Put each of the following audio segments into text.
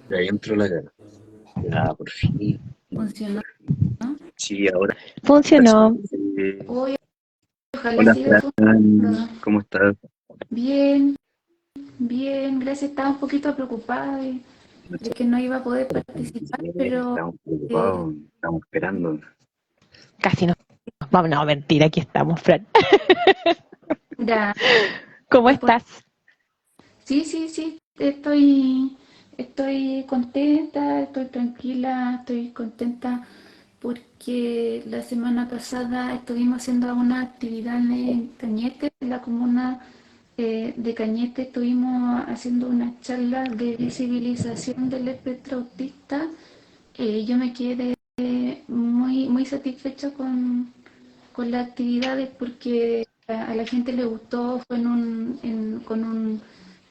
De ahí entró la cara. Ya, por fin. Funcionó. Sí, ahora sí. Funcionó. Hoy, ojalá Hola, siga Fran. funcionando. ¿Cómo estás? Bien, bien, gracias. Estaba un poquito preocupada de que no iba a poder participar, pero Estamos eh, preocupados, estamos esperando. Casi nos vamos. No, mentira, aquí estamos, Fran. ya, ¿Cómo pues, estás? sí, sí, sí, estoy contenta, estoy tranquila, estoy contenta porque la semana pasada estuvimos haciendo una actividad en Cañete, en la comuna de Cañete, estuvimos haciendo una charla de visibilización del espectro autista. Yo me quedé muy satisfecha con las actividades porque a la gente le gustó, fue con un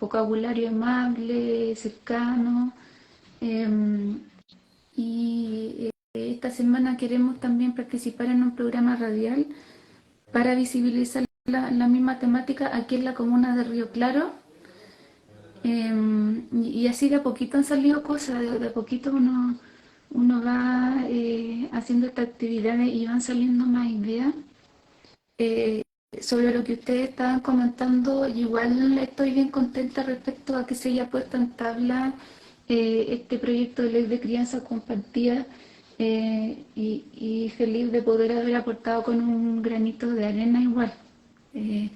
vocabulario amable, cercano. em, y esta semana queremos también participar en un programa radial para visibilizar la misma temática aquí en la comuna de Río Claro. Y así de a poquito han salido cosas, de a poquito uno va haciendo estas actividades y van saliendo más ideas. Eh, Sobre lo que ustedes estaban comentando, igual estoy bien contenta respecto a que se haya puesto en tabla este proyecto de ley de crianza compartida, y feliz de poder haber aportado con un granito de arena igual, eh,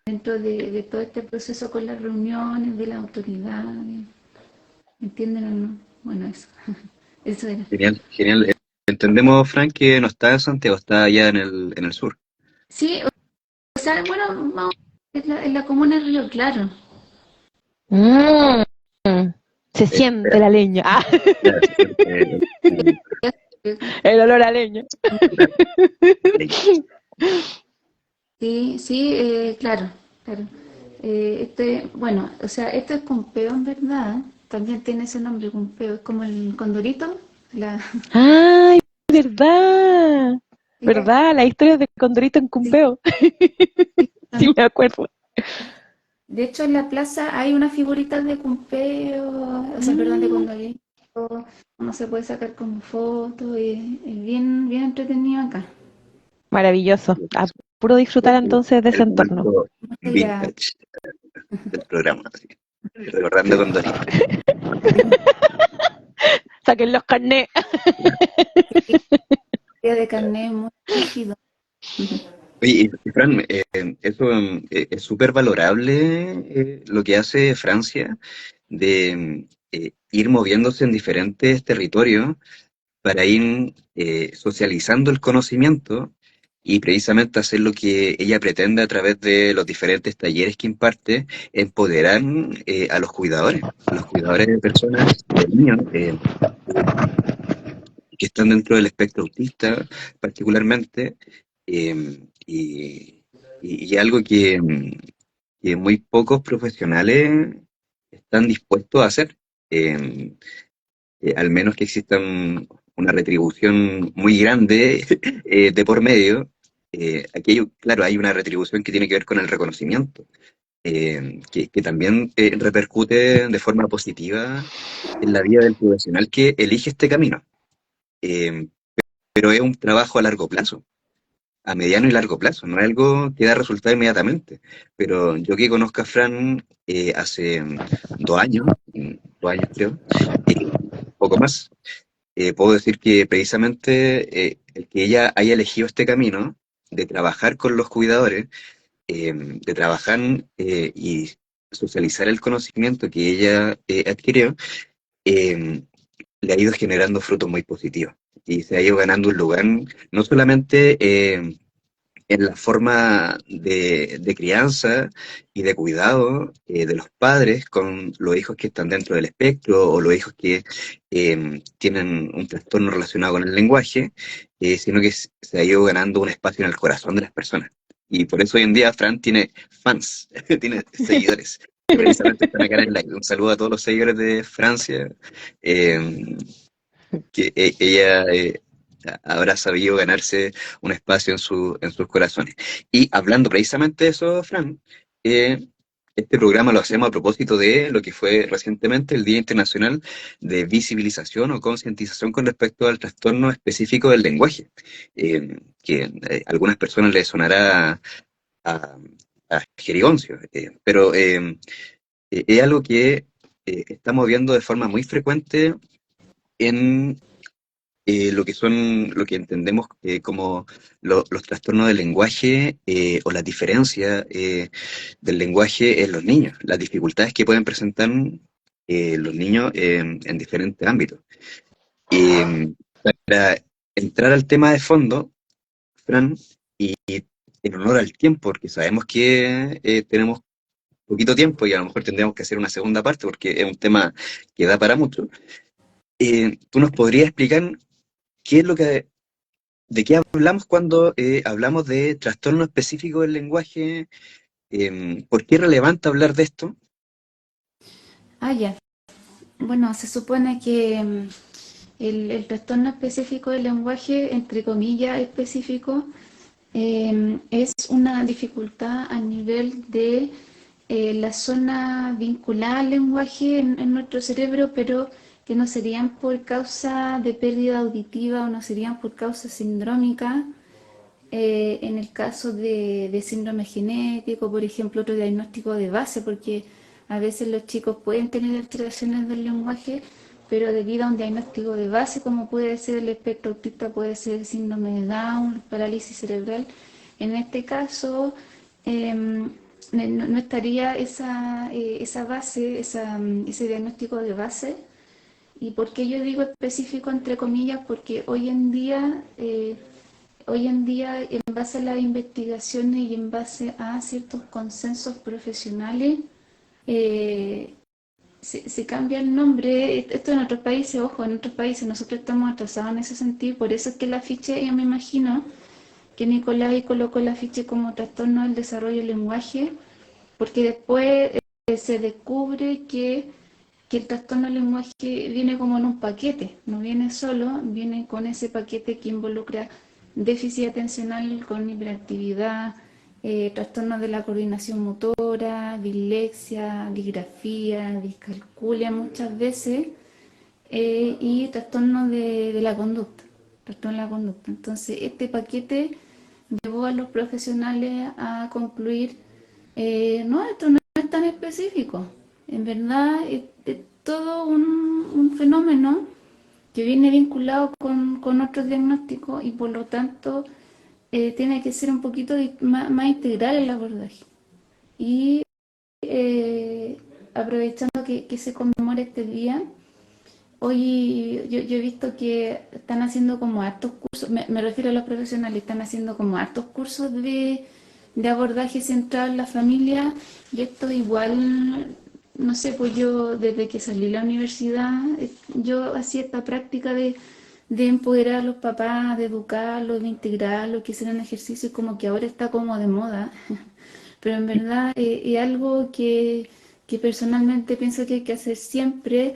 dentro de todo este proceso con las reuniones de las autoridades. ¿Entienden o no? Bueno, eso, eso era. Genial, genial. Entendemos, Fran, que no está en Santiago, está allá en el sur. Sí, o sea, bueno, en la comuna de Río Claro. Mm, se siente Espera, la leña. Ah, ya, se siente el olor a leña. ley. Sí, sí, claro, claro. Bueno, o sea, esto es Cumpeo en verdad. También tiene ese nombre, Cumpeo. Es como el condorito. La, Ay, verdad. sí, ¿Verdad? La historia de Condorito en sí, Cumpeo. sí, Sí, me acuerdo. de hecho, en la plaza hay unas figuritas de Cumpeo, o sea, perdón, de Mm, condorito. Uno se puede sacar como fotos, y es bien, bien entretenido acá. maravilloso. A puro disfrutar entonces de ese El entorno. momento Ya, vintage del programa, así. Recordando con Dorito. Saquen los carnés. día de carnet muy rígido. Oye, y Fran, eso es súper valorable lo que hace Francia de ir moviéndose en diferentes territorios para ir socializando el conocimiento y precisamente hacer lo que ella pretende a través de los diferentes talleres que imparte, empoderar a los cuidadores de personas, de niños que están dentro del espectro autista particularmente, y algo que muy pocos profesionales están dispuestos a hacer. Eh, al menos que exista una retribución muy grande de por medio. Aquí, claro, hay una retribución que tiene que ver con el reconocimiento, que también repercute de forma positiva en la vida del profesional que elige este camino. Eh, pero es un trabajo a largo plazo, a mediano y largo plazo, no es algo que da resultado inmediatamente. Pero yo que conozco a Fran hace 2 años, 2 años creo, poco más, puedo decir que precisamente el que ella haya elegido este camino de trabajar con los cuidadores, de trabajar y socializar el conocimiento que ella adquirió, eh, le ha ido generando frutos muy positivos y se ha ido ganando un lugar no solamente en la forma de crianza y de cuidado de los padres con los hijos que están dentro del espectro o los hijos que tienen un trastorno relacionado con el lenguaje, sino que se ha ido ganando un espacio en el corazón de las personas. Y por eso hoy en día Fran tiene fans, tiene seguidores, que precisamente están acá en el live. Un saludo a todos los seguidores de Francia, eh, que ella habrá sabido ganarse un espacio en sus corazones. Y hablando precisamente de eso, Fran, eh, este programa lo hacemos a propósito de lo que fue recientemente el Día Internacional de Visibilización o Concientización con respecto al trastorno específico del lenguaje, que a algunas personas les sonará a, a jerigoncio, pero es algo que estamos viendo de forma muy frecuente en lo que entendemos como los trastornos del lenguaje o la diferencia del lenguaje en los niños, las dificultades que pueden presentar los niños en diferentes ámbitos. Eh, para entrar al tema de fondo, Fran, y en honor al tiempo, porque sabemos que tenemos poquito tiempo y a lo mejor tendríamos que hacer una segunda parte porque es un tema que da para mucho. ¿Tú nos podrías explicar qué es lo que ¿de qué hablamos cuando hablamos de trastorno específico del lenguaje? ¿Por qué es relevante hablar de esto? Ah, ya. Bueno, se supone que el trastorno específico del lenguaje, entre comillas específico, es una dificultad a nivel de la zona vinculada al lenguaje en nuestro cerebro, pero que no serían por causa de pérdida auditiva o no serían por causa sindrómica. En el caso de síndrome genético, por ejemplo, otro diagnóstico de base, porque a veces los chicos pueden tener alteraciones del lenguaje, pero debido a un diagnóstico de base, como puede ser el espectro autista, puede ser el síndrome de Down, parálisis cerebral, en este caso no estaría esa base, ese diagnóstico de base. ¿Y por qué yo digo específico entre comillas? Porque hoy en día, en base a las investigaciones y en base a ciertos consensos profesionales, eh, se cambia el nombre. Esto en otros países, ojo, en otros países nosotros estamos atrasados en ese sentido, por eso es que el afiche, yo me imagino que Nicolás colocó el afiche como trastorno del desarrollo del lenguaje, porque después se descubre que el trastorno del lenguaje viene como en un paquete, no viene solo, viene con ese paquete que involucra déficit atencional con hiperactividad, trastornos de la coordinación motora, dislexia, disgrafía, discalculia muchas veces, y trastornos de la conducta, trastorno de la conducta. Entonces, este paquete llevó a los profesionales a concluir, no, esto no es tan específico. En verdad, es todo un fenómeno que viene vinculado con otros diagnósticos y por lo tanto tiene que ser un poquito más integral el abordaje. Y aprovechando que se conmemora este día, hoy yo he visto que están haciendo como hartos cursos, me refiero a los profesionales, están haciendo como hartos cursos de abordaje central en la familia, y esto igual, no sé, pues yo desde que salí de la universidad, yo hacía esta práctica de empoderar a los papás, de educarlos, de integrarlos, que hicieran ejercicio, como que ahora está como de moda, pero en verdad es algo que personalmente pienso que hay que hacer siempre.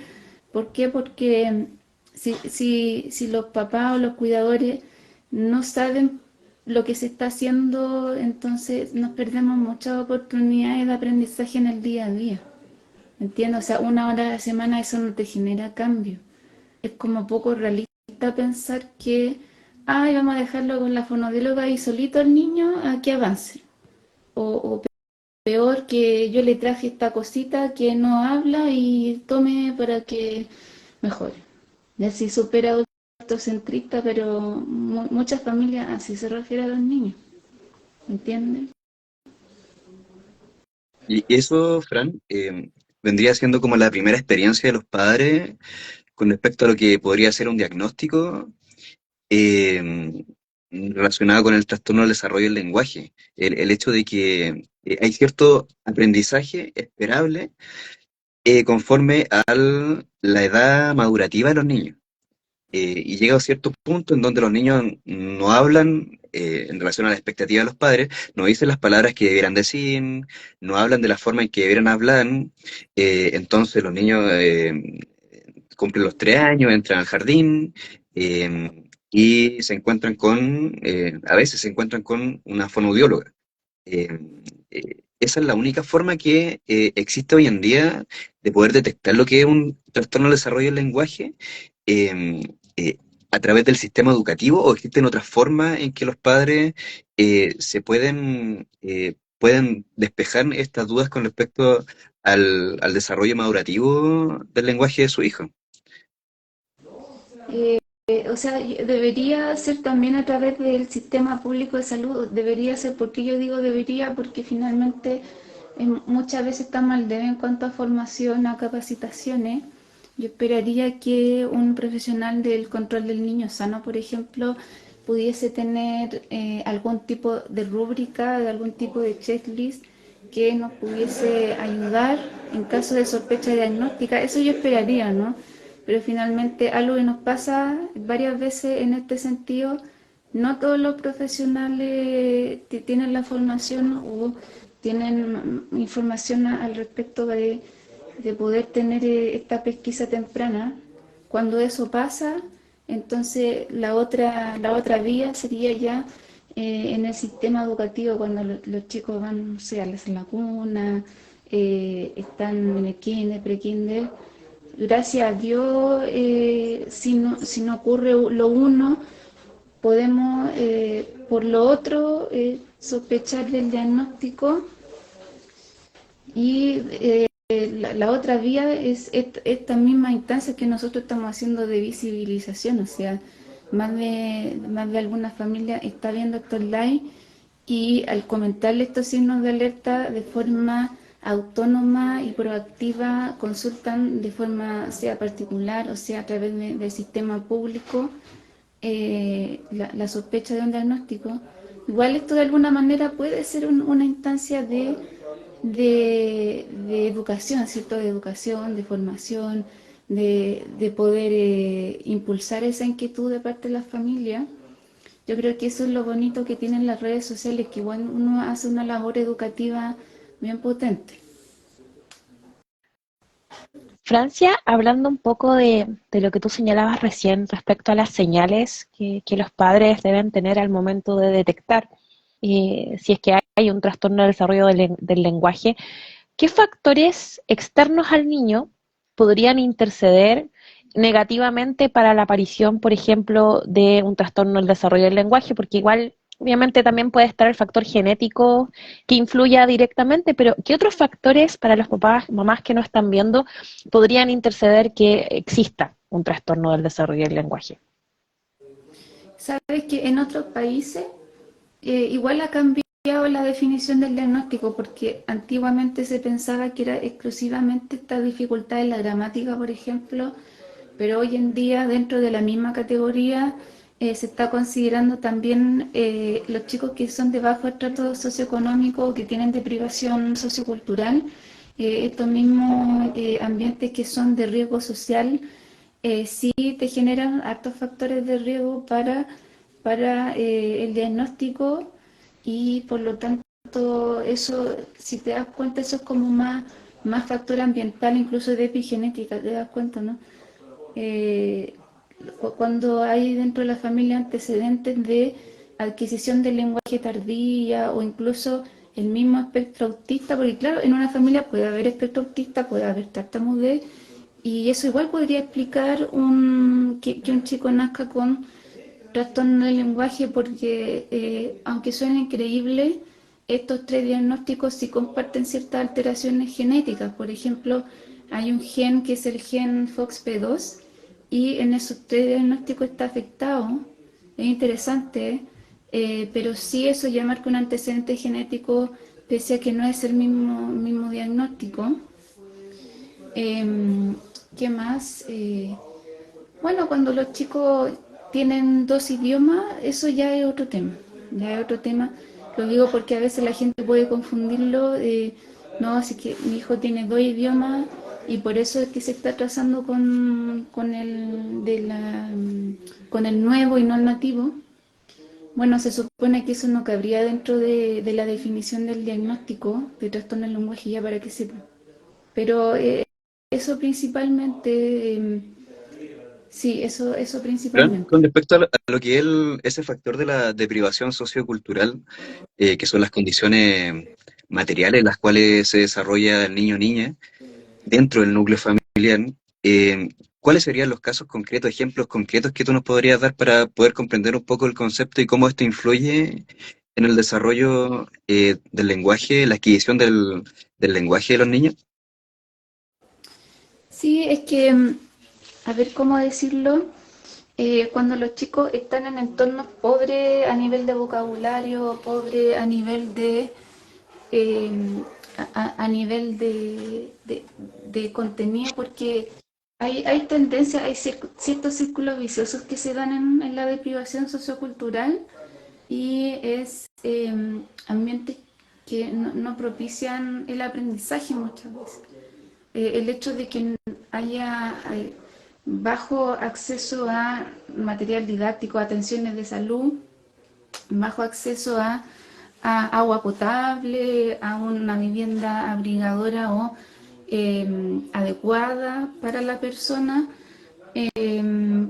¿Por qué? Porque si los papás o los cuidadores no saben lo que se está haciendo, entonces nos perdemos muchas oportunidades de aprendizaje en el día a día. ¿Entiendes? O sea, 1 hora a la semana eso no te genera cambio. Es como poco realista pensar que, ay, vamos a dejarlo con la fonodióloga ahí solito al niño a que avance. O peor, que yo le traje esta cosita que no habla y tome para que mejore. Y así supera autocentrista, pero muchas familias así se refieren a los niños, ¿me entienden? Y eso, Fran, vendría siendo como la primera experiencia de los padres con respecto a lo que podría ser un diagnóstico eh, relacionado con el trastorno del desarrollo del lenguaje. El hecho de que hay cierto aprendizaje esperable conforme a la edad madurativa de los niños. Y llega a cierto punto en donde los niños no hablan en relación a la expectativa de los padres, no dicen las palabras que debieran decir, no hablan de la forma en que debieran hablar, entonces los niños cumplen los 3 años, entran al jardín y se encuentran a veces se encuentran con una fonoaudióloga. Eh, esa es la única forma que existe hoy en día de poder detectar lo que es un trastorno del desarrollo del lenguaje eh, eh, a través del sistema educativo, o existen otras formas en que los padres pueden despejar estas dudas con respecto al desarrollo madurativo del lenguaje de su hijo. Eh, o sea, debería ser también a través del sistema público de salud, debería ser, porque yo digo debería, porque finalmente muchas veces estamos al debe en cuanto a formación, a capacitaciones. Yo esperaría que un profesional del control del niño sano, por ejemplo, pudiese tener algún tipo de rúbrica, de algún tipo de checklist que nos pudiese ayudar en caso de sospecha diagnóstica. Eso yo esperaría, ¿no? Pero finalmente algo que nos pasa varias veces en este sentido, no todos los profesionales tienen la formación o tienen información al respecto de poder tener esta pesquisa temprana. Cuando eso pasa, entonces la otra vía sería ya en el sistema educativo, cuando los chicos van, no sé, a la cuna, están en el kinder, pre-kinder. Gracias a Dios, si no ocurre lo uno, podemos por lo otro sospechar del diagnóstico y la otra vía es esta misma instancia que nosotros estamos haciendo de visibilización, o sea, más de alguna familia está viendo esto online y al comentarle estos signos de alerta de forma autónoma y proactiva, consultan de forma sea particular o sea a través del sistema público la sospecha de un diagnóstico. Igual esto de alguna manera puede ser una instancia de educación, ¿cierto? De educación, de formación, de poder impulsar esa inquietud de parte de la familia. Yo creo que eso es lo bonito que tienen las redes sociales, que igual uno hace una labor educativa bien potente. Francia, hablando un poco de lo que tú señalabas recién respecto a las señales que los padres deben tener al momento de detectar si es que hay un trastorno del desarrollo del lenguaje, ¿qué factores externos al niño podrían interceder negativamente para la aparición, por ejemplo, de un trastorno del desarrollo del lenguaje? Porque igual, obviamente, también puede estar el factor genético que influya directamente, pero ¿qué otros factores para los papás, mamás que no están viendo, podrían interceder que exista un trastorno del desarrollo del lenguaje? Sabes que en otros países igual ha cambiado la definición del diagnóstico, porque antiguamente se pensaba que era exclusivamente esta dificultad en la gramática, por ejemplo, pero hoy en día dentro de la misma categoría se está considerando también los chicos que son de bajo estrato socioeconómico, que tienen deprivación sociocultural, estos mismos ambientes que son de riesgo social, sí te generan altos factores de riesgo para el diagnóstico y por lo tanto eso, si te das cuenta, eso es como más factor ambiental, incluso de epigenética, te das cuenta, ¿no? Eh, Cuando hay dentro de la familia antecedentes de adquisición del lenguaje tardía o incluso el mismo espectro autista, porque claro, en una familia puede haber espectro autista, puede haber tartamudez, y eso igual podría explicar que un chico nazca con trastorno del lenguaje porque, aunque suene increíble, estos tres diagnósticos sí comparten ciertas alteraciones genéticas. Por ejemplo, hay un gen que es el gen FOXP2 y en esos tres diagnósticos está afectado. Es interesante, pero sí eso ya marca un antecedente genético, pese a que no es el mismo diagnóstico. Eh, ¿Qué más? Bueno, cuando los chicos tienen dos idiomas, eso ya es otro tema. Ya es otro tema. Lo digo porque a veces la gente puede confundirlo. No, así que mi hijo tiene dos idiomas y por eso es que se está trazando con el nuevo y no el nativo. Bueno, se supone que eso no cabría dentro de la definición del diagnóstico de trastorno del lenguaje, ya para que sepa. Pero eso principalmente, sí, eso Fran, principalmente. con respecto a lo que es ese factor de la deprivación sociocultural, que son las condiciones materiales en las cuales se desarrolla el niño o niña dentro del núcleo familiar. eh, ¿Cuáles serían los casos concretos, ejemplos concretos que tú nos podrías dar para poder comprender un poco el concepto y cómo esto influye en el desarrollo del lenguaje, la adquisición del lenguaje de los niños? Sí, es que, a ver cómo decirlo, cuando los chicos están en entornos pobres a nivel de vocabulario, pobres a nivel de, eh, a nivel de contenido, porque hay tendencias, hay ciertos círculos viciosos que se dan en la deprivación sociocultural y es ambientes que no propician el aprendizaje muchas veces. El hecho de que haya bajo acceso a material didáctico, atenciones de salud, bajo acceso a agua potable, a una vivienda abrigadora o adecuada para la persona,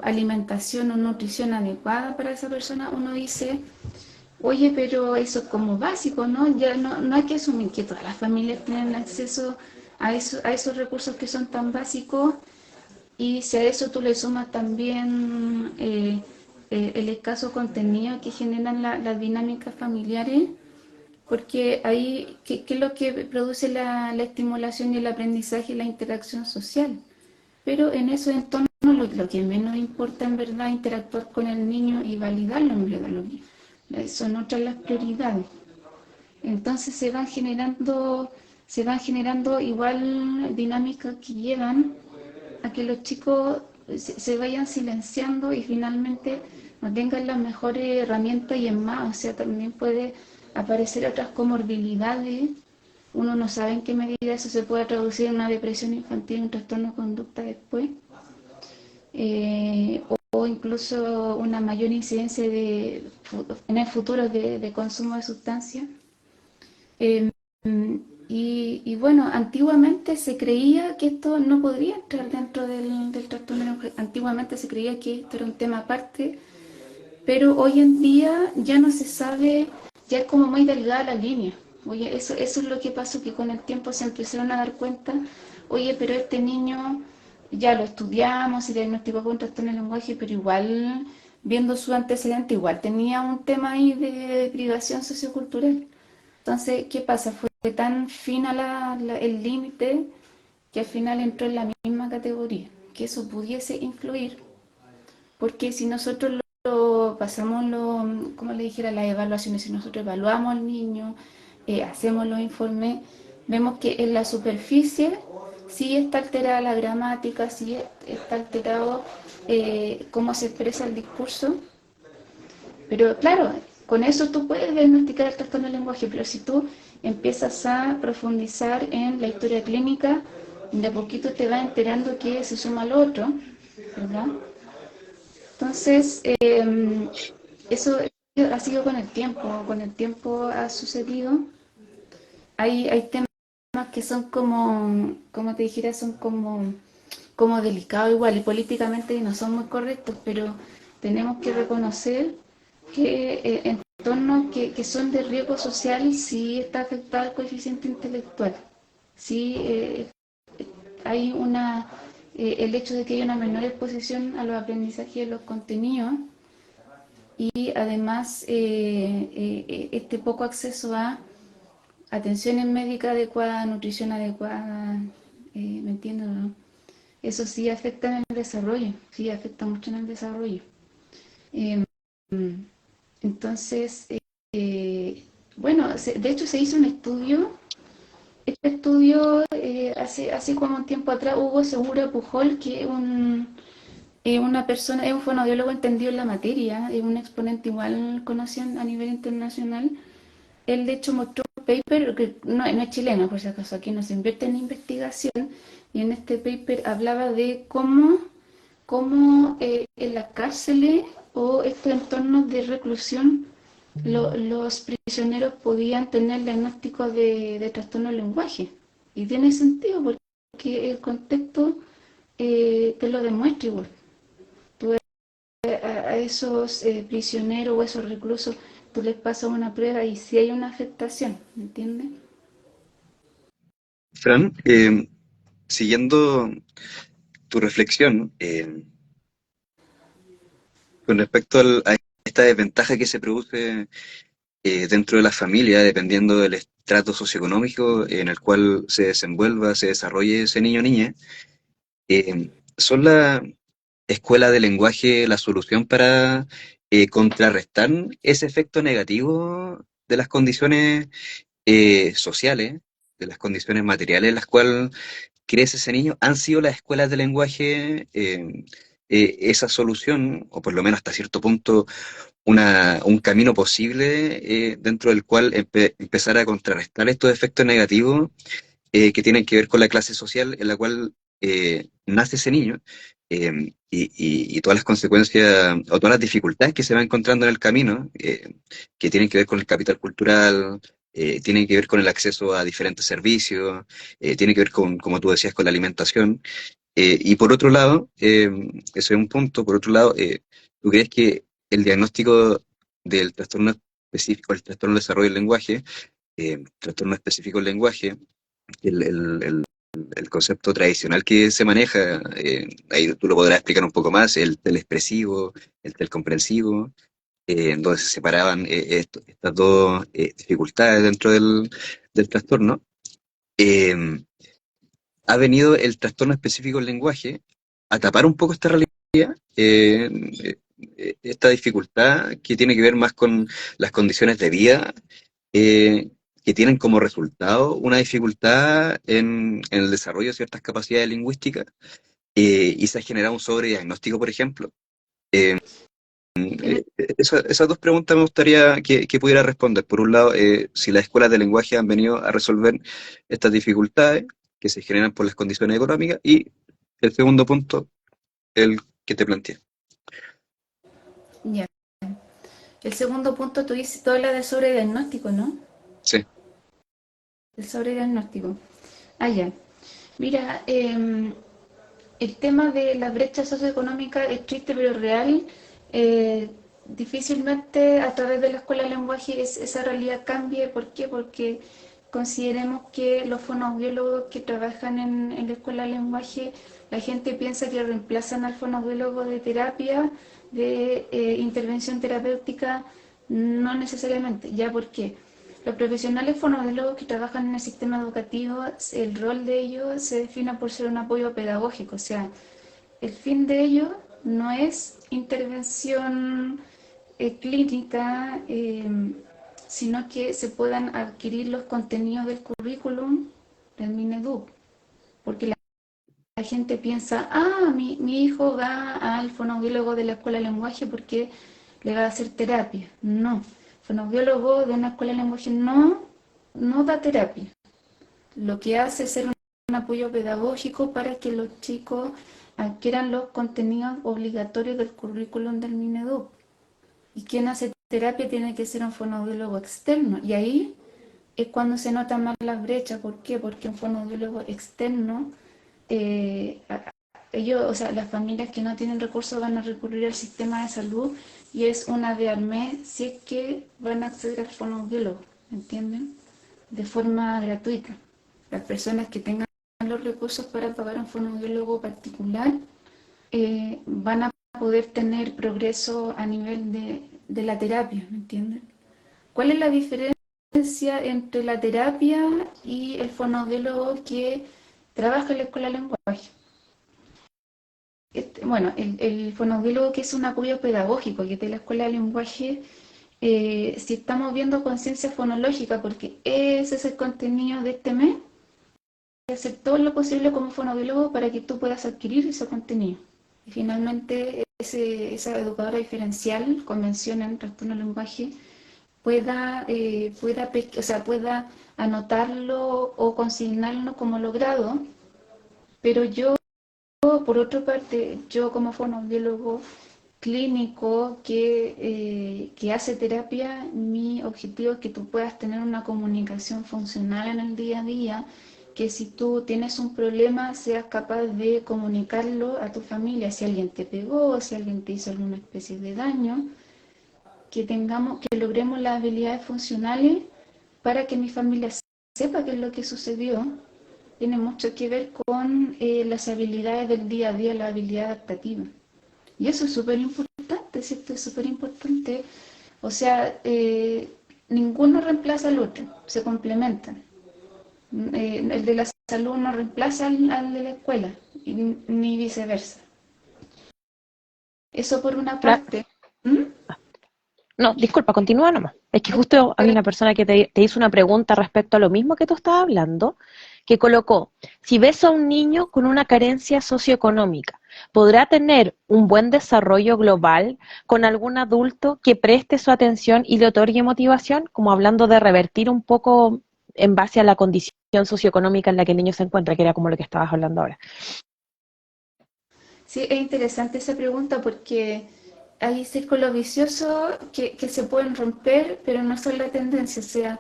alimentación o nutrición adecuada para esa persona, uno dice, oye, pero eso es como básico, ¿no? Ya no hay que asumir que todas las familias tienen acceso a esos recursos que son tan básicos y si a eso tú le sumas también el escaso contenido que generan las dinámicas familiares, porque ahí, ¿qué es lo que produce la estimulación y el aprendizaje y la interacción social? Pero en esos entornos lo que menos importa en verdad es interactuar con el niño y validarlo en verdad. Son otras las prioridades. Entonces se van generando igual dinámicas que llevan a que los chicos se vayan silenciando y finalmente no tengan las mejores herramientas y es más, o sea, también puede aparecer otras comorbilidades. Uno no sabe en qué medida eso se puede traducir en una depresión infantil, un trastorno de conducta después, o incluso una mayor incidencia en el futuro de consumo de sustancias. Eh, y bueno, antiguamente se creía que esto no podría entrar dentro del trastorno. Antiguamente se creía que esto era un tema aparte, pero hoy en día ya no se sabe, ya es como muy delgada la línea. Oye, eso es lo que pasó, que con el tiempo se empezaron a dar cuenta, oye, pero este niño ya lo estudiamos y diagnosticó con trastorno del lenguaje, pero igual, viendo su antecedente, igual tenía un tema ahí de privación sociocultural. Entonces, ¿qué pasa? Fue tan fina el límite que al final entró en la misma categoría, que eso pudiese influir, porque si nosotros pasamos, como le dijera, las evaluaciones, si nosotros evaluamos al niño, hacemos los informes, vemos que en la superficie sí está alterada la gramática, sí está alterado cómo se expresa el discurso, pero claro, con eso tú puedes diagnosticar el trastorno del lenguaje, pero si tú empiezas a profundizar en la historia clínica, de a poquito te vas enterando que se suma al otro, ¿verdad? Entonces, eso ha sido con el tiempo ha sucedido. Hay temas que son como te dijera, son como delicados igual y políticamente no son muy correctos, pero tenemos que reconocer que entornos que son de riesgo social sí está afectado el coeficiente intelectual. Sí hay el hecho de que hay una menor exposición a los aprendizajes y a los contenidos y además este poco acceso a atenciones médicas adecuadas, nutrición adecuada, ¿me entiendes? ¿No? Eso sí afecta en el desarrollo, sí afecta mucho en el desarrollo. Eh, entonces, bueno, de hecho se hizo un estudio. Este estudio, hace como un tiempo atrás, Hugo Segura Pujol, que es una persona, es un fonoaudiólogo entendido en la materia, es un exponente igual conocido a nivel internacional. Él de hecho mostró un paper, que no es chileno por si acaso, aquí no se invierte en investigación, y en este paper hablaba de cómo en las cárceles o estos entornos de reclusión los prisioneros podían tener diagnóstico de trastorno del lenguaje. Y tiene sentido porque el contexto te lo demuestra igual. Tú a esos prisioneros o esos reclusos, tú les pasas una prueba y si hay una afectación, ¿me entiendes? Fran, siguiendo tu reflexión con respecto a esta desventaja que se produce dentro de la familia, dependiendo del estrato socioeconómico en el cual se desenvuelva, se desarrolle ese niño o niña, ¿son la escuela de lenguaje la solución para contrarrestar ese efecto negativo de las condiciones sociales, de las condiciones materiales en las cuales crece ese niño? ¿Han sido las escuelas de lenguaje esa solución, o por lo menos hasta cierto punto, un camino posible dentro del cual empezar a contrarrestar estos efectos negativos que tienen que ver con la clase social en la cual nace ese niño y todas las consecuencias o todas las dificultades que se va encontrando en el camino, que tienen que ver con el capital cultural, tienen que ver con el acceso a diferentes servicios, tienen que ver con, como tú decías, con la alimentación? Y por otro lado, ese es un punto, por otro lado, ¿tú crees que el diagnóstico del trastorno específico, el trastorno del desarrollo del lenguaje, trastorno específico del lenguaje, el, el- el- el concepto tradicional que se maneja, ahí tú lo podrás explicar un poco más, el telexpresivo, el telcomprensivo, en donde se separaban estas dos dificultades dentro del trastorno? eh, ha venido el trastorno específico del lenguaje a tapar un poco esta realidad, esta dificultad que tiene que ver más con las condiciones de vida, que tienen como resultado una dificultad en el desarrollo de ciertas capacidades lingüísticas, y se ha generado un sobrediagnóstico, por ejemplo. Eh, En esas dos preguntas me gustaría que pudiera responder. Por un lado, si las escuelas de lenguaje han venido a resolver estas dificultades que se generan por las condiciones económicas, y el segundo punto, el que te planteé. Ya. El segundo punto, tú hablas de sobrediagnóstico, ¿no? Sí, El sobrediagnóstico. Ah, ya. Mira, el tema de la brecha socioeconómica es triste pero real. Difícilmente a través de la escuela de lenguaje esa realidad cambie. ¿Por qué? Porque consideremos que los fonoaudiólogos que trabajan en la escuela de lenguaje, la gente piensa que reemplazan al fonoaudiólogo de terapia, de intervención terapéutica. No necesariamente. ¿Ya por qué? Los profesionales fonoaudiólogos que trabajan en el sistema educativo, el rol de ellos se define por ser un apoyo pedagógico, o sea, el fin de ello no es intervención clínica, sino que se puedan adquirir los contenidos del currículum del Mineduc, porque la gente piensa, mi hijo va al fonoaudiólogo de la escuela de lenguaje porque le va a hacer terapia. No, el fonoaudiólogo de una escuela de lenguaje no da terapia. Lo que hace es ser un apoyo pedagógico para que los chicos adquieran los contenidos obligatorios del currículum del Mineduc. Y quien hace terapia tiene que ser un fonoaudiólogo externo. Y ahí es cuando se nota más la brecha. ¿Por qué? Porque un fonoaudiólogo externo, eh, ellos, o sea, las familias que no tienen recursos van a recurrir al sistema de salud y es una vez al mes si es que van a acceder al fonoaudiólogo, ¿entienden? De forma gratuita. Las personas que tengan los recursos para pagar un fonoaudiólogo particular van a poder tener progreso a nivel de la terapia, ¿me entienden? ¿Cuál es la diferencia entre la terapia y el fonoaudiólogo que trabaja en la escuela de lenguaje? Bueno, el fonoaudiólogo que es un apoyo pedagógico, que es de la escuela de lenguaje, si estamos viendo conciencia fonológica, porque ese es el contenido de este mes, hacer todo lo posible como fonoaudiólogo para que tú puedas adquirir ese contenido. Y finalmente, esa educadora diferencial, convención en trastorno del lenguaje, pueda anotarlo o consignarlo como logrado, pero yo, por otra parte, yo como fonoaudiólogo clínico que hace terapia, mi objetivo es que tú puedas tener una comunicación funcional en el día a día, que si tú tienes un problema seas capaz de comunicarlo a tu familia, si alguien te pegó, si alguien te hizo alguna especie de daño, que logremos las habilidades funcionales para que mi familia sepa qué es lo que sucedió tiene mucho que ver con las habilidades del día a día, la habilidad adaptativa. Y eso es súper importante, ¿cierto? Es súper importante. O sea, ninguno reemplaza al otro, se complementan. El de la salud no reemplaza al de la escuela, ni viceversa. Eso por una Fra- parte. ¿Mm? No, disculpa, continúa nomás. Es que justo había una persona que te hizo una pregunta respecto a lo mismo que tú estabas hablando, que colocó, si ves a un niño con una carencia socioeconómica, ¿podrá tener un buen desarrollo global con algún adulto que preste su atención y le otorgue motivación? Como hablando de revertir un poco en base a la condición socioeconómica en la que el niño se encuentra, que era como lo que estabas hablando ahora. Sí, es interesante esa pregunta porque hay círculos viciosos que se pueden romper, pero no son la tendencia. O sea,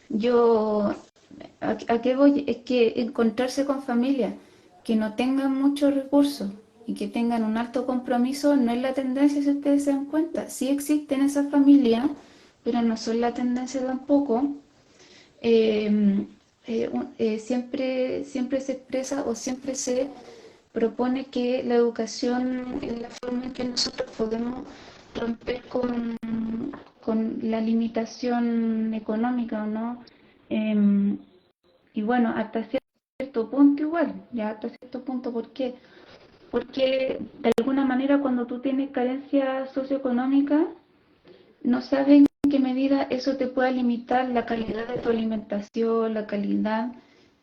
yo, ¿a qué voy? Es que encontrarse con familias que no tengan muchos recursos y que tengan un alto compromiso no es la tendencia, si ustedes se dan cuenta. Sí existen esas familias, pero no son la tendencia tampoco. Siempre se expresa o siempre se propone que la educación es la forma en que nosotros podemos romper con la limitación económica, ¿no? Eh, y bueno, hasta cierto punto igual, ya hasta cierto punto, ¿por qué? Porque de alguna manera cuando tú tienes carencia socioeconómica, no sabes en qué medida eso te pueda limitar la calidad de tu alimentación, la calidad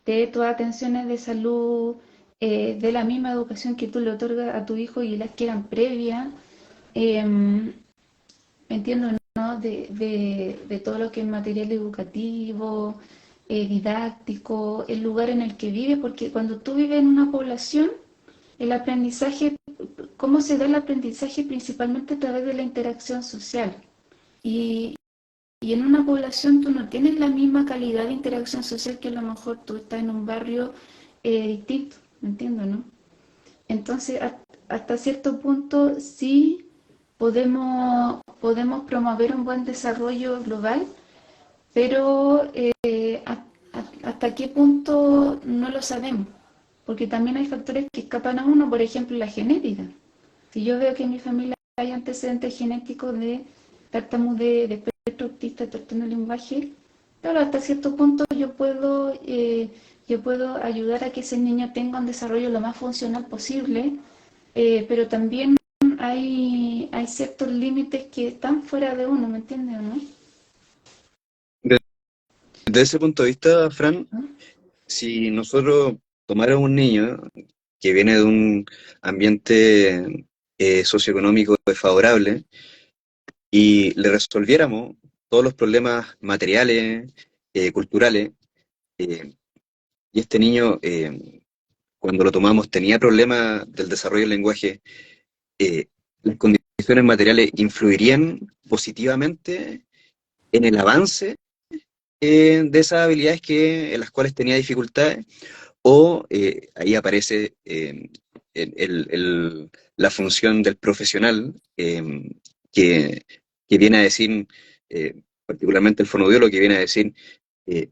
de tus atenciones de salud, de la misma educación que tú le otorgas a tu hijo y las que eran previas. Eh, Entiendo, ¿no? De todo lo que es material educativo, didáctico, el lugar en el que vive, porque cuando tú vives en una población, el aprendizaje, ¿cómo se da el aprendizaje? Principalmente a través de la interacción social. Y, y en una población tú no tienes la misma calidad de interacción social que a lo mejor tú estás en un barrio distinto, ¿me entiendo, no? Entonces, hasta cierto punto sí podemos promover un buen desarrollo global, pero hasta qué punto no lo sabemos, porque también hay factores que escapan a uno, por ejemplo, la genética. Si yo veo que en mi familia hay antecedentes genéticos de tartamudez, de espectro autista, trastorno del lenguaje, claro, hasta cierto punto yo puedo ayudar a que ese niño tenga un desarrollo lo más funcional posible, pero también hay ciertos límites que están fuera de uno, ¿me entiendes o no? Desde ese punto de vista, Fran, ¿Ah? si nosotros tomáramos un niño que viene de un ambiente socioeconómico desfavorable y le resolviéramos todos los problemas materiales, culturales, eh, y este niño, cuando lo tomamos, tenía problemas del desarrollo del lenguaje, eh, las condiciones materiales influirían positivamente en el avance de esas habilidades en las cuales tenía dificultades, o ahí aparece la función del profesional que, que viene a decir, particularmente el fonoaudiólogo, que viene a decir,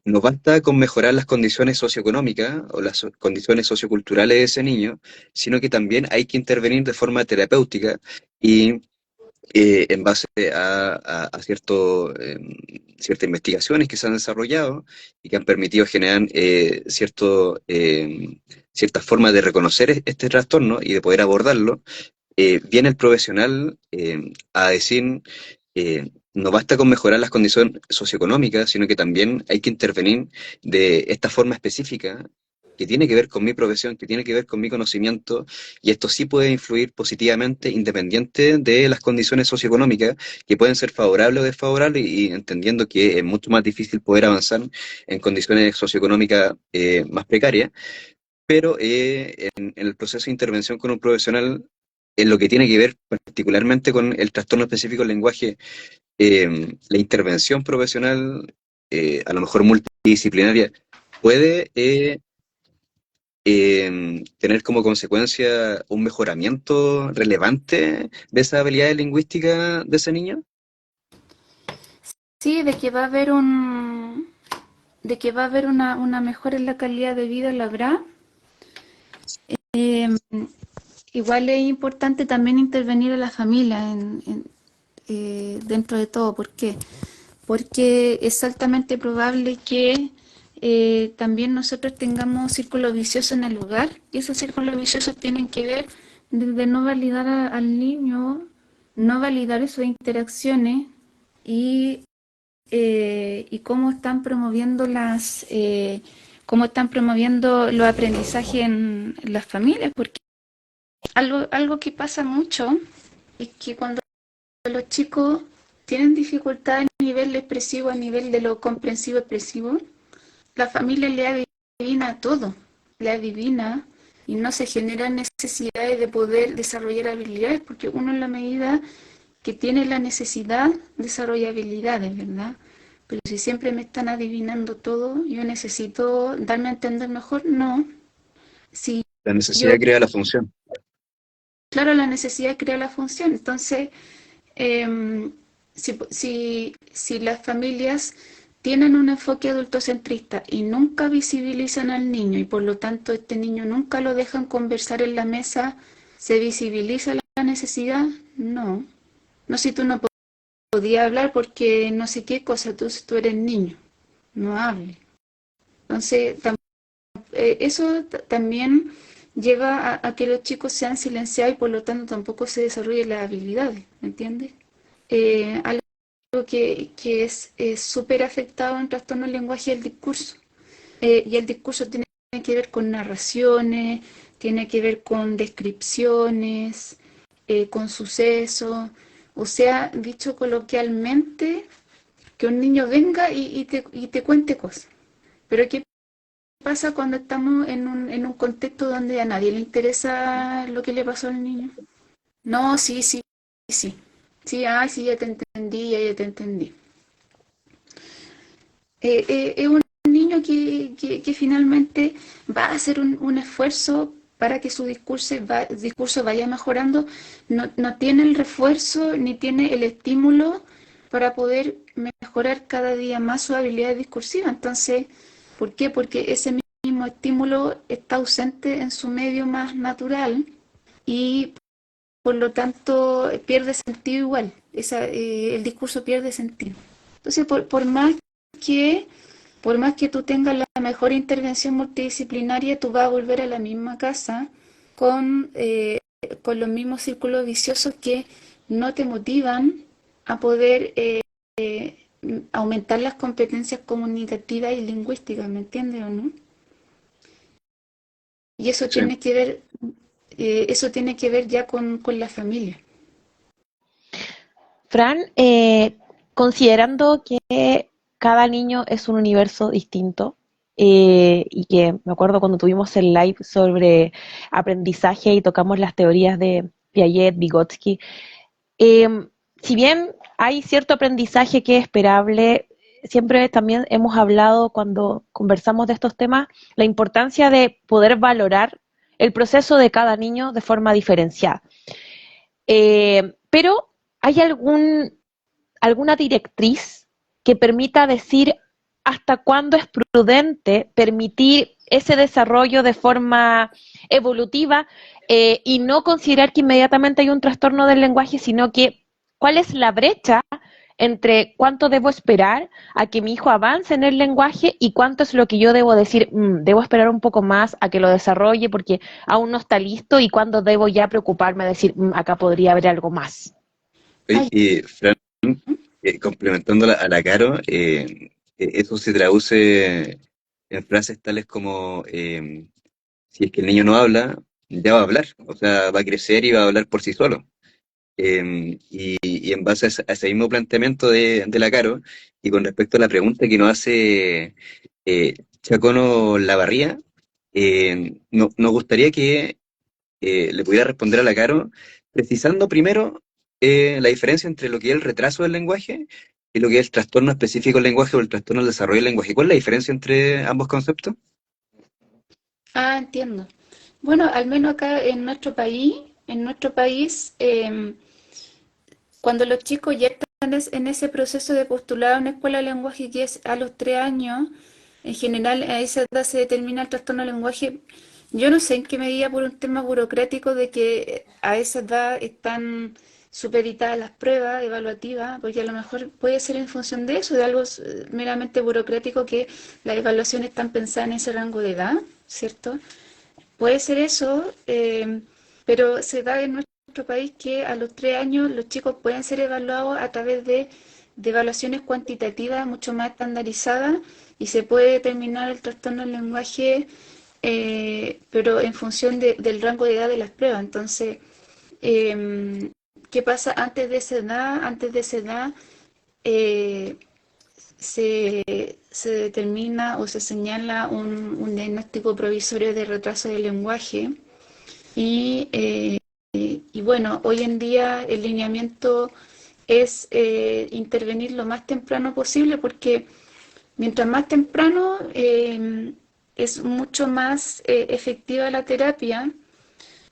no basta con mejorar las condiciones socioeconómicas o las condiciones socioculturales de ese niño, sino que también hay que intervenir de forma terapéutica y en base a ciertas investigaciones que se han desarrollado y que han permitido generar ciertas formas de reconocer este trastorno y de poder abordarlo. Viene el profesional a decir, no basta con mejorar las condiciones socioeconómicas, sino que también hay que intervenir de esta forma específica que tiene que ver con mi profesión, que tiene que ver con mi conocimiento, y esto sí puede influir positivamente independiente de las condiciones socioeconómicas, que pueden ser favorables o desfavorables, y entendiendo que es mucho más difícil poder avanzar en condiciones socioeconómicas más precarias, pero en el proceso de intervención con un profesional, en lo que tiene que ver particularmente con el trastorno específico del lenguaje, la intervención profesional, a lo mejor multidisciplinaria, puede tener como consecuencia un mejoramiento relevante de esa habilidad lingüística de ese niño. Sí, de que va a haber de que va a haber una mejora en la calidad de vida, la habrá. Eh, Igual es importante también intervenir a la familia dentro de todo. ¿Por qué? Porque es altamente probable que también nosotros tengamos círculos viciosos en el hogar, y esos círculos viciosos tienen que ver desde no validar al niño, no validar sus interacciones y, y cómo están promoviendo los aprendizajes en las familias, porque algo que pasa mucho es que cuando los chicos tienen dificultad a nivel expresivo, a nivel de lo comprensivo expresivo, la familia le adivina todo, le adivina y no se generan necesidades de poder desarrollar habilidades, porque uno en la medida que tiene la necesidad desarrolla habilidades, ¿verdad? Pero si siempre me están adivinando todo, yo necesito darme a entender mejor, no. Si La yo, necesidad crea la función. claro, la necesidad crea la función, entonces eh, si las familias tienen un enfoque adultocentrista y nunca visibilizan al niño y por lo tanto este niño nunca lo dejan conversar en la mesa, ¿se visibiliza la necesidad? No. No, si tú no podías hablar porque no sé qué cosa, tú eres niño, no hables. Entonces, eso también lleva a que los chicos sean silenciados y por lo tanto tampoco se desarrollen las habilidades, ¿me entiendes? Algo que es súper afectado en trastorno del lenguaje es el discurso. Y el discurso tiene que ver con narraciones, tiene que ver con descripciones, con sucesos. O sea, dicho coloquialmente, que un niño venga y te cuente cosas. Pero ¿qué pasa cuando estamos en un contexto donde a nadie le interesa lo que le pasó al niño? No, sí, sí, sí. Sí, ay, sí, ya te entendí, ya te entendí. Es un niño que finalmente va a hacer un esfuerzo para que su discurso vaya mejorando. No tiene el refuerzo ni tiene el estímulo para poder mejorar cada día más su habilidad discursiva. Entonces, ¿por qué? Porque ese mismo estímulo está ausente en su medio más natural y por lo tanto pierde sentido igual. El discurso pierde sentido. Entonces, que, por más que tú tengas la mejor intervención multidisciplinaria, tú vas a volver a la misma casa con, eh, con los mismos círculos viciosos que no te motivan a poder aumentar las competencias comunicativas y lingüísticas, ¿me entiendes o no? Y Sí. eso tiene que ver ya con la familia. Fran, considerando que cada niño es un universo distinto, y que me acuerdo cuando tuvimos el live sobre aprendizaje y tocamos las teorías de Piaget, Vygotsky, eh, si bien hay cierto aprendizaje que es esperable, siempre también hemos hablado cuando conversamos de estos temas, la importancia de poder valorar el proceso de cada niño de forma diferenciada. Pero ¿hay alguna directriz que permita decir hasta cuándo es prudente permitir ese desarrollo de forma evolutiva, y no considerar que inmediatamente hay un trastorno del lenguaje, sino que cuál es la brecha entre cuánto debo esperar a que mi hijo avance en el lenguaje y cuánto es lo que yo debo decir, debo esperar un poco más a que lo desarrolle porque aún no está listo, y cuándo debo ya preocuparme de decir, acá podría haber algo más. Oye, Ay, y Fran, complementando a la Caro, eso se traduce en frases tales como, si es que el niño no habla, ya va a hablar, o sea, va a crecer y va a hablar por sí solo. Y en base a ese mismo planteamiento de la Caro, y con respecto a la pregunta que nos hace Chacono Lavarría, nos gustaría que le pudiera responder a la Caro, precisando primero la diferencia entre lo que es el retraso del lenguaje y lo que es el trastorno específico del lenguaje o el trastorno del desarrollo del lenguaje. ¿Cuál es la diferencia entre ambos conceptos? entiendo. Bueno, al menos acá en nuestro país, cuando los chicos ya están en ese proceso de postular a una escuela de lenguaje que es a los 3 años, En general, a esa edad se determina el trastorno del lenguaje. Yo no sé en qué medida por un tema burocrático de que a esa edad están supeditadas las pruebas evaluativas, porque a lo mejor puede ser en función de eso, de algo meramente burocrático que las evaluaciones están pensadas en ese rango de edad, ¿cierto? Puede ser eso, pero se da en nuestro país que a los 3 años los chicos pueden ser evaluados a través de evaluaciones cuantitativas mucho más estandarizadas y se puede determinar el trastorno del lenguaje, pero en función del rango de edad de las pruebas. Entonces, eh, ¿qué pasa antes de esa edad? Antes de esa edad eh, se determina o se señala un diagnóstico provisorio de retraso del lenguaje y bueno, hoy en día el lineamiento es intervenir lo más temprano posible porque mientras más temprano es mucho más efectiva la terapia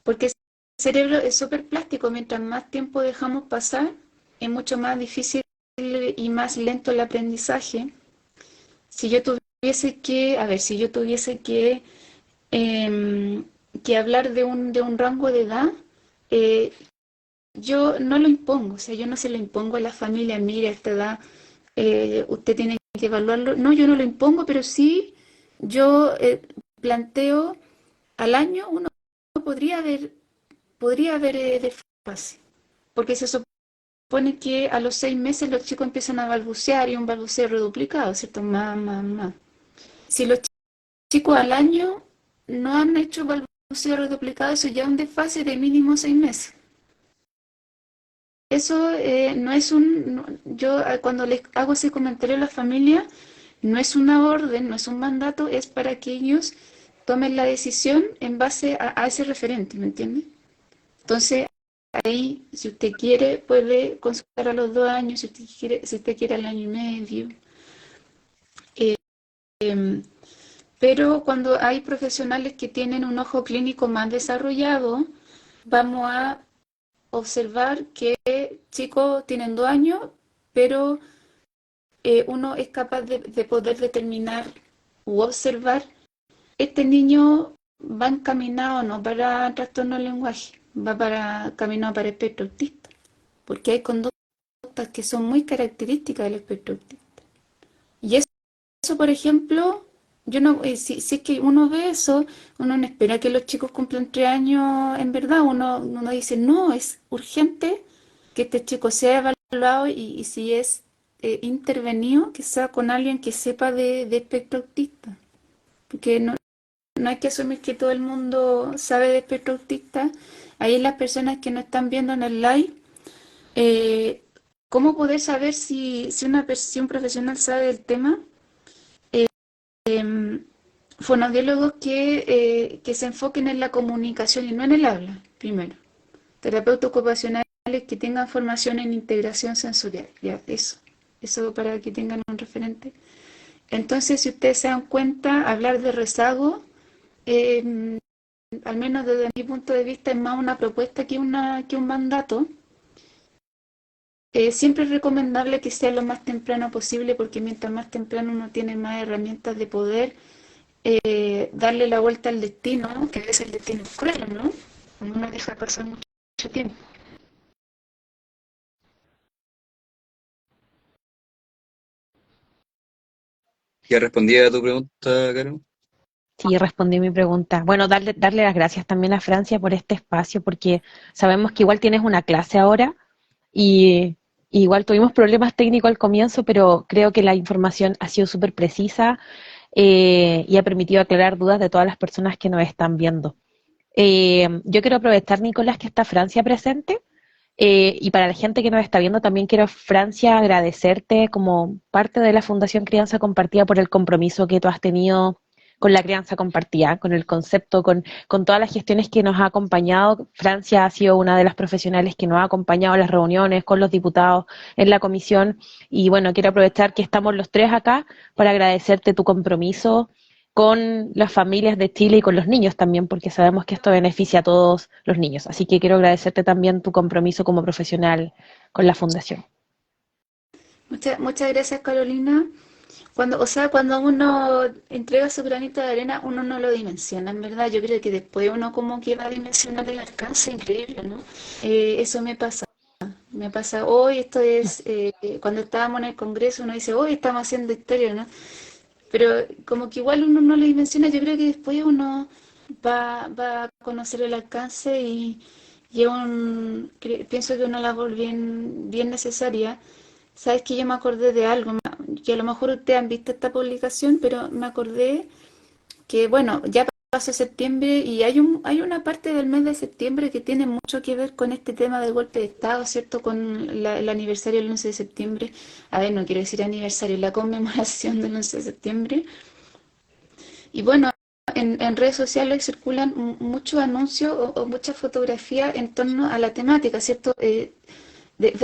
porque el cerebro es súper plástico, mientras más tiempo dejamos pasar es mucho más difícil y más lento el aprendizaje. Si yo tuviese que, a ver, si yo tuviese eh, que hablar de un rango de edad, eh, yo no lo impongo, o sea, yo no se lo impongo a la familia, mire, a esta edad usted tiene que evaluarlo. No, yo no lo impongo, pero sí yo planteo al año uno podría haber desfase, porque se supone que a los 6 meses los chicos empiezan a balbucear y un balbuceo reduplicado, ¿cierto? Más, más, más. Si los chicos al año no han hecho balbuceo reduplicado, eso ya es un desfase de mínimo 6 meses. Eso no es yo cuando les hago ese comentario a la familia, no es una orden, no es un mandato, es para que ellos tomen la decisión en base a ese referente, ¿me entiende? Entonces, ahí, si usted quiere, puede consultar a los 2 años, si usted quiere al año y medio. Eh, em, pero cuando hay profesionales que tienen un ojo clínico más desarrollado, vamos a observar que chicos tienen 2 años, pero uno es capaz de poder determinar u observar, este niño va encaminado no para trastorno del lenguaje, va caminado para espectro autista, porque hay conductas que son muy características del espectro autista. Y eso, por ejemplo, yo no, si es que uno ve eso, uno no espera que los chicos cumplan 3 años en verdad, uno dice, no, es urgente que este chico sea evaluado y si es intervenido, que sea con alguien que sepa de espectro autista. Porque no hay que asumir que todo el mundo sabe de espectro autista. Ahí las personas que no están viendo en el live, eh, ¿cómo poder saber si un profesional sabe del tema? Em, Fonodiólogos que se enfoquen en la comunicación y no en el habla, primero. Terapeutas ocupacionales que tengan formación en integración sensorial, ya, eso para que tengan un referente. Entonces, si ustedes se dan cuenta, hablar de rezago, eh, al menos desde mi punto de vista, es más una propuesta que un mandato. Siempre es recomendable que sea lo más temprano posible porque mientras más temprano uno tiene más herramientas de poder darle la vuelta al destino, que es el destino cruel, ¿no? Uno no deja pasar mucho tiempo. ¿Ya respondí a tu pregunta, Caro? Sí, respondí mi pregunta. Bueno, darle las gracias también a Francia por este espacio, porque sabemos que igual tienes una clase ahora y igual tuvimos problemas técnicos al comienzo, pero creo que la información ha sido súper precisa y ha permitido aclarar dudas de todas las personas que nos están viendo. Yo quiero aprovechar, Nicolás, que está Francia presente. Y para la gente que nos está viendo, también quiero, Francia, agradecerte como parte de la Fundación Crianza Compartida por el compromiso que tú has tenido con la crianza compartida, con el concepto, con todas las gestiones que nos ha acompañado. Francia ha sido una de las profesionales que nos ha acompañado en las reuniones con los diputados en la comisión. Y bueno, quiero aprovechar que estamos los tres acá para agradecerte tu compromiso con las familias de Chile y con los niños también, porque sabemos que esto beneficia a todos los niños. Así que quiero agradecerte también tu compromiso como profesional con la Fundación. Muchas gracias, Carolina. o sea, cuando uno entrega su granito de arena, uno no lo dimensiona, en verdad. Yo creo que después uno como que va a dimensionar el alcance increíble, ¿no? Eso me pasa. Me pasa hoy, esto es, cuando estábamos en el Congreso, uno dice, hoy estamos haciendo historia, ¿no? Pero como que igual uno no lo dimensiona, yo creo que después uno va a conocer el alcance y pienso que es una labor bien necesaria. Sabes que yo me acordé de algo, que a lo mejor ustedes han visto esta publicación, pero me acordé que, bueno, ya pasó septiembre y hay una parte del mes de septiembre que tiene mucho que ver con este tema del golpe de Estado, ¿cierto? Con el aniversario del 11 de septiembre. A ver, no quiero decir aniversario, la conmemoración del 11 de septiembre. Y bueno, en redes sociales circulan muchos anuncios o muchas fotografías en torno a la temática, ¿cierto? De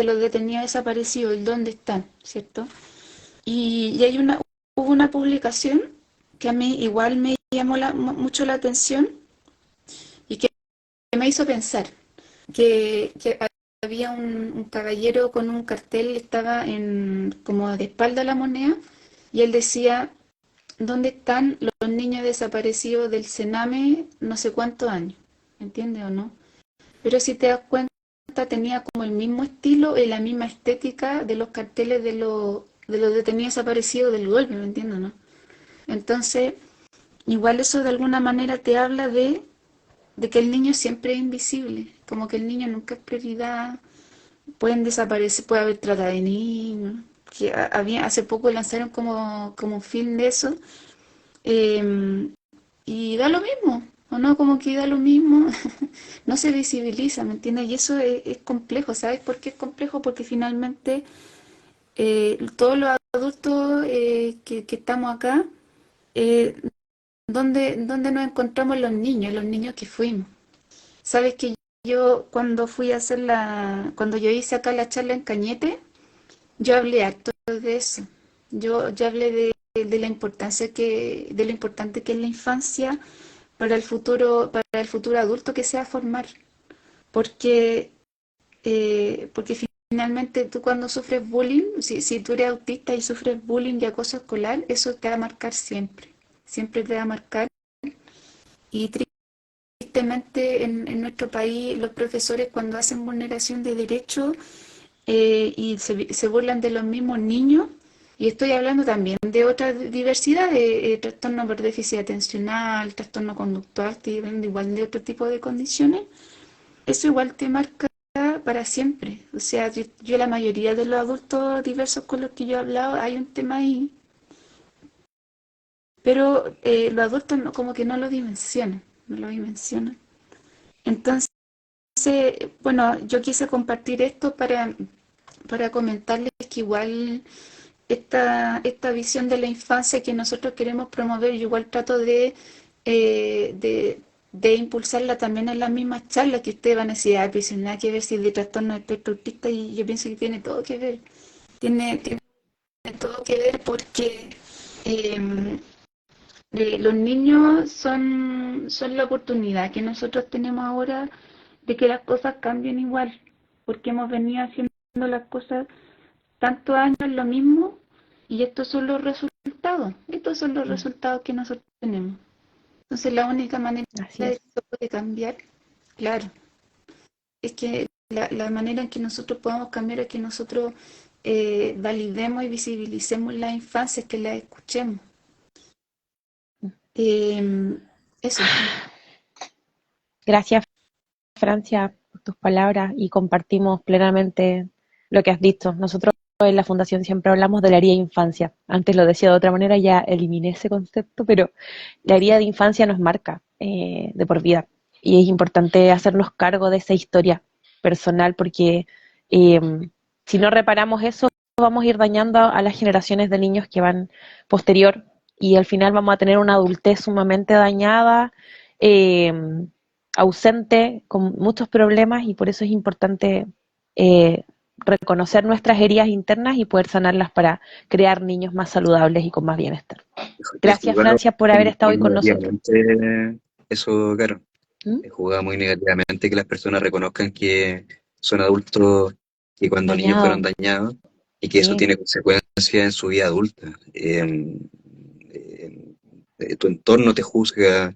los detenidos desaparecidos, el dónde están, ¿cierto? Y hubo una publicación que a mí igual me llamó mucho la atención y que me hizo pensar que había un caballero con un cartel, estaba como de espalda a la moneda, y él decía, ¿dónde están los niños desaparecidos del Sename no sé cuántos años? ¿Entiendes o no? Pero si te das cuenta, tenía como el mismo estilo y la misma estética de los carteles de los detenidos desaparecidos del golpe, ¿me entiendes o no? Entonces, igual eso de alguna manera te habla de que el niño siempre es invisible, como que el niño nunca es prioridad, pueden desaparecer, puede haber trata de niños, que hace poco lanzaron como un film de eso, eh, y da lo mismo, ¿o no? Como que da lo mismo, no se visibiliza, ¿me entiendes? Y eso es complejo, ¿sabes por qué es complejo? Porque finalmente todos los adultos que estamos acá, eh, ¿dónde nos encontramos los niños que fuimos? Sabes que yo cuando fui a hacer cuando yo hice acá la charla en Cañete, yo hablé harto de eso. Yo hablé de la importancia de lo importante que es la infancia para el futuro adulto que se va a formar. Porque, porque finalmente tú cuando sufres bullying, si tú eres autista y sufres bullying y acoso escolar, eso te va a marcar siempre. Siempre te va a marcar. Y tristemente en nuestro país los profesores cuando hacen vulneración de derechos y se burlan de los mismos niños, y estoy hablando también de otra diversidad, de trastorno por déficit atencional, trastorno conductual, estoy hablando igual de otro tipo de condiciones, eso igual te marca para siempre. O sea, yo la mayoría de los adultos diversos con los que yo he hablado, hay un tema ahí, pero los adultos como que no lo dimensionan, no lo dimensionan. Entonces, bueno, yo quise compartir esto para comentarles que igual esta visión de la infancia que nosotros queremos promover, yo igual trato eh, de, de impulsarla también en las mismas charlas que ustedes van a decir, ah, pues nada que ver si es de trastorno de espectro autista, y yo pienso que tiene todo que ver, tiene todo que ver porque eh, los niños son la oportunidad que nosotros tenemos ahora de que las cosas cambien igual, porque hemos venido haciendo las cosas tantos años lo mismo y estos son los resultados que nosotros tenemos. Entonces la única manera Así de que es. esto puede cambiar, claro, es que la manera en que nosotros podamos cambiar es que nosotros validemos y visibilicemos la infancia, es que la escuchemos. Eh, Eso. Gracias, Francia, por tus palabras y compartimos plenamente lo que has dicho. Nosotros en la Fundación siempre hablamos de la herida de infancia. Antes lo decía de otra manera, ya eliminé ese concepto, pero la herida de infancia nos marca de por vida. Y es importante hacernos cargo de esa historia personal porque eh, si no reparamos eso, vamos a ir dañando a las generaciones de niños que van posterior y al final vamos a tener una adultez sumamente dañada, eh, ausente, con muchos problemas y por eso es importante eh, reconocer nuestras heridas internas y poder sanarlas para crear niños más saludables y con más bienestar. Eso Gracias, igual Francia, por haber estado muy hoy con nosotros. negativamente, eso, claro, ¿Mm? juega muy negativamente que las personas reconozcan que son adultos que cuando niños fueron Dañado. dañados. y que eso Sí, tiene consecuencias en su vida adulta. Eh, Tu entorno te juzga,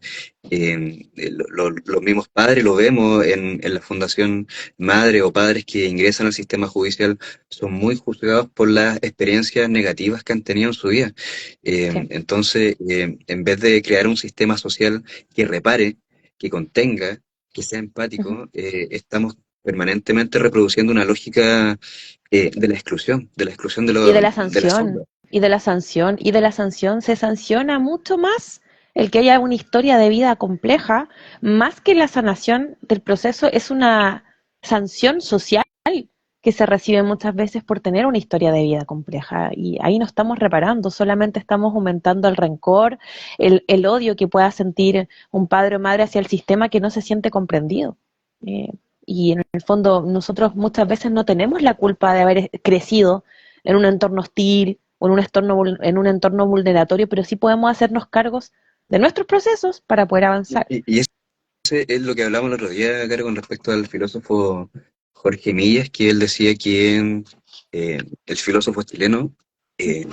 los mismos padres lo vemos en la Fundación Madre o padres que ingresan al sistema judicial son muy juzgados por las experiencias negativas que han tenido en su vida. sí. Entonces, en vez de crear un sistema social que repare, que contenga, que sea Ujú. empático, estamos permanentemente reproduciendo una lógica de la exclusión Y de la de la sombra. sanción, y de la sanción, y de la sanción se sanciona mucho más el que haya una historia de vida compleja, más que la sanación del proceso, es una sanción social que se recibe muchas veces por tener una historia de vida compleja. Y ahí no estamos reparando, solamente estamos aumentando el rencor, el odio que pueda sentir un padre o madre hacia el sistema que no se siente comprendido. Eh, y en el fondo nosotros muchas veces no tenemos la culpa de haber crecido en un entorno hostil o en un entorno vulneratorio, pero sí podemos hacernos cargos de nuestros procesos para poder avanzar. Y ese es lo que hablamos el otro día, Caro, con respecto al filósofo Jorge Millas, que él decía que el filósofo chileno eh,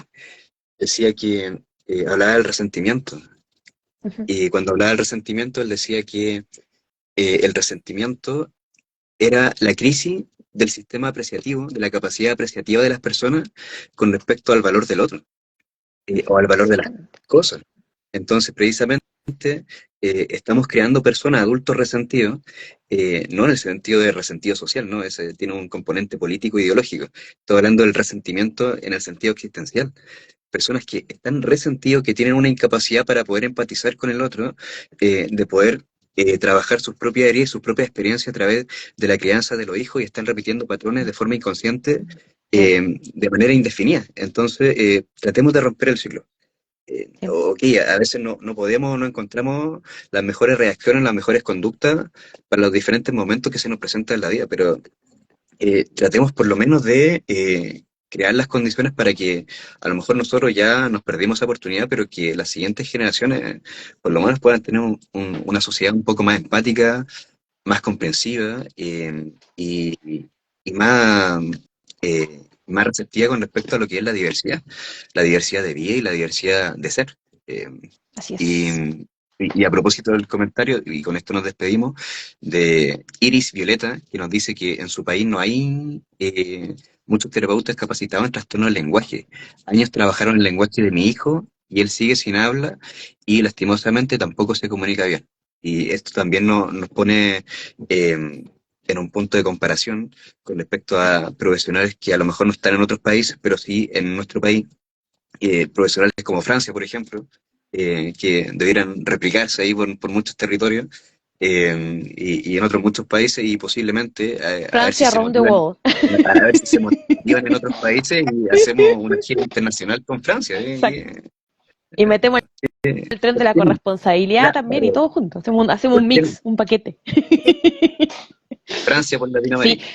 decía que hablaba del resentimiento. Ujú. Y cuando hablaba del resentimiento, él decía que el resentimiento era la crisis del sistema apreciativo, de la capacidad apreciativa de las personas con respecto al valor del otro, o al valor de las Exactamente. cosas. Entonces, precisamente, estamos creando personas, adultos resentidos, no en el sentido de resentido social, ¿no? Ese tiene un componente político e ideológico. Estoy hablando del resentimiento en el sentido existencial. Personas que están resentidos, que tienen una incapacidad para poder empatizar con el otro, de poder trabajar sus propias heridas, sus propias experiencias a través de la crianza de los hijos y están repitiendo patrones de forma inconsciente, Sí, de manera indefinida. Entonces, tratemos de romper el ciclo. sí. Ok, a veces no podemos, no encontramos las mejores reacciones, las mejores conductas para los diferentes momentos que se nos presentan en la vida, pero tratemos por lo menos de crear las condiciones para que a lo mejor nosotros ya nos perdimos esa oportunidad, pero que las siguientes generaciones por lo menos puedan tener una sociedad un poco más empática, más comprensiva y más receptiva con respecto a lo que es la diversidad de vida y la diversidad de ser. Eh, Así y, es. y a propósito del comentario, y con esto nos despedimos, de Iris Violeta, que nos dice que en su país no hay muchos terapeutas capacitados en trastornos del lenguaje. Años trabajaron el lenguaje de mi hijo y él sigue sin habla y lastimosamente tampoco se comunica bien. Y esto también nos pone en un punto de comparación con respecto a profesionales que a lo mejor no están en otros países, pero sí en nuestro país, profesionales como Francia, por ejemplo, que debieran replicarse ahí por muchos territorios y en otros muchos países y posiblemente a ver si Francia se around the motivan, world. a ver si se motivan en otros países y hacemos una gira internacional con Francia. Exacto. Y metemos el tren de ¿Por la qué no? corresponsabilidad también y Claro, todo junto. Hacemos ¿por un qué no? mix, un paquete. Francia por Sí, Latinoamérica.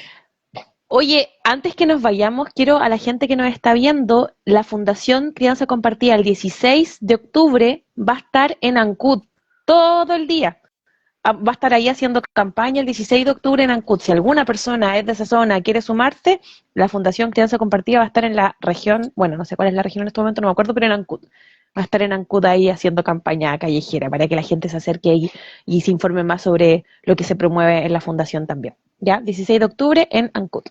oye, antes que nos vayamos, quiero a la gente que nos está viendo, la Fundación Crianza Compartida el 16 de octubre va a estar en Ancud todo el día. Va a estar ahí haciendo campaña el 16 de octubre en Ancud. Si alguna persona es de esa zona, quiere sumarse, la Fundación Crianza Compartida va a estar en la región, bueno, no sé cuál es la región en este momento, no me acuerdo, pero en Ancud. Va a estar en Ancud ahí haciendo campaña callejera para que la gente se acerque ahí y se informe más sobre lo que se promueve en la Fundación también. ¿Ya? 16 de octubre en Ancud.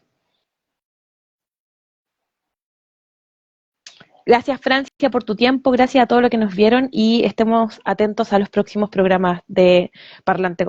Gracias, Francia, por tu tiempo, gracias a todos los que nos vieron y estemos atentos a los próximos programas de Parlante